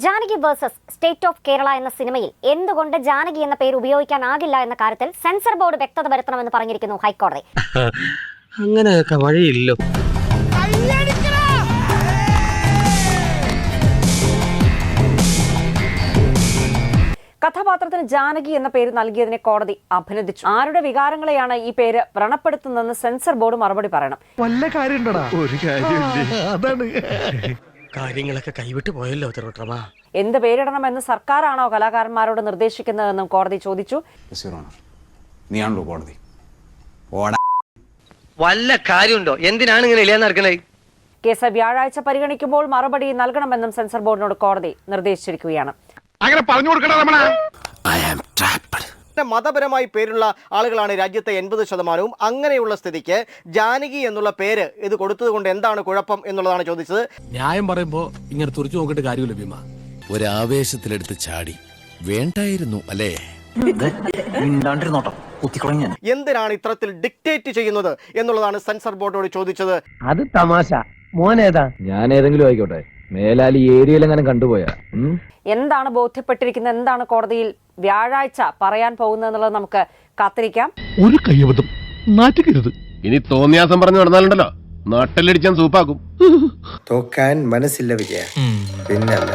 Janaki versus state of Kerala എന്ന സിനിമയിൽ എന്തുകൊണ്ട് ജാനകി എന്ന പേര് ഉപയോഗിക്കാനാകില്ല എന്ന കാര്യത്തിൽ സെൻസർ ബോർഡ് വ്യക്തത വരുത്തണമെന്ന് പറഞ്ഞിരിക്കുന്നു ഹൈക്കോടതി. അങ്ങനെയൊക്കെ വഴിയില്ലോ. കഥാപാത്രത്തിന് ജാനകി എന്ന പേര് നൽകിയതിനെ കോടതി അഭിനന്ദിച്ചു. ആരുടെ വികാരങ്ങളെയാണ് ഈ പേര് വ്രണപ്പെടുത്തുന്നതെന്ന് സെൻസർ ബോർഡ് മറുപടി പറയണം. കാര്യങ്ങളൊക്കെ കൈവിട്ട് പോയല്ലോ തിരുവട്ടമാ. എന്ത് പേരിടണമെന്ന് സർക്കാരാണോ കലാകാരന്മാരോട് നിർദ്ദേശിക്കുന്നതെന്നും കോടതി ചോദിച്ചു. വല്ല കാര്യമുണ്ടോ? എന്തിനാണ് ഇങ്ങനെ ഇല്ലാന്നറക്കണേ? കേസ് വ്യാഴാഴ്ച പരിഗണിക്കുമ്പോൾ മറുപടി നൽകണമെന്നും സെൻസർ ബോർഡിനോട് കോടതി നിർദ്ദേശിച്ചിരിക്കുകയാണ്. മതപരമായി പേരുള്ള ആളുകളാണ് രാജ്യത്തെ 80%. അങ്ങനെയുള്ള സ്ഥിതിക്ക് ജാനകി എന്നുള്ള പേര് ഇത് കൊടുത്തത് കൊണ്ട് എന്താണ് കുഴപ്പം എന്നുള്ളതാണ് ചോദിച്ചത്. ന്യായം പറയുമ്പോ ഇങ്ങനെ തുറച്ചു നോക്കിയിട്ട് കാര്യമില്ല ഭീമ. ഒരാവേശത്തിലെടുത്ത് ചാടി വേണ്ടായിരുന്നു അല്ലേ? എന്തിനാണ് ഇത്തരത്തിൽ ഡിക്റ്റേറ്റ് ചെയ്യുന്നത് എന്നുള്ളതാണ് സെൻസർ ബോർഡോട് ചോദിച്ചത്. അത് തമാശ മോനേതാ? ഞാൻ ഏതെങ്കിലും ആയിക്കോട്ടെ, മേലാൽ ഈ ഏരിയയിലെങ്ങനെ കണ്ടുപോയാ. എന്താണ് ബോധ്യപ്പെട്ടിരിക്കുന്നത്, എന്താണ് കോടതിയിൽ വ്യാഴാഴ്ച പറയാൻ പോകുന്നത് എന്നുള്ളത് നമുക്ക് കാത്തിരിക്കാം. ഒരു കയ്യബദ്ധം നാറ്റുകരുത്. ഇനി തോന്നിയാസം പറഞ്ഞു നടന്നാലുണ്ടല്ലോ നാട്ടിലടിച്ചാൻ സൂപ്പാക്കും. തോക്കാൻ മനസ്സില്ല വിജയ, പിന്നല്ല.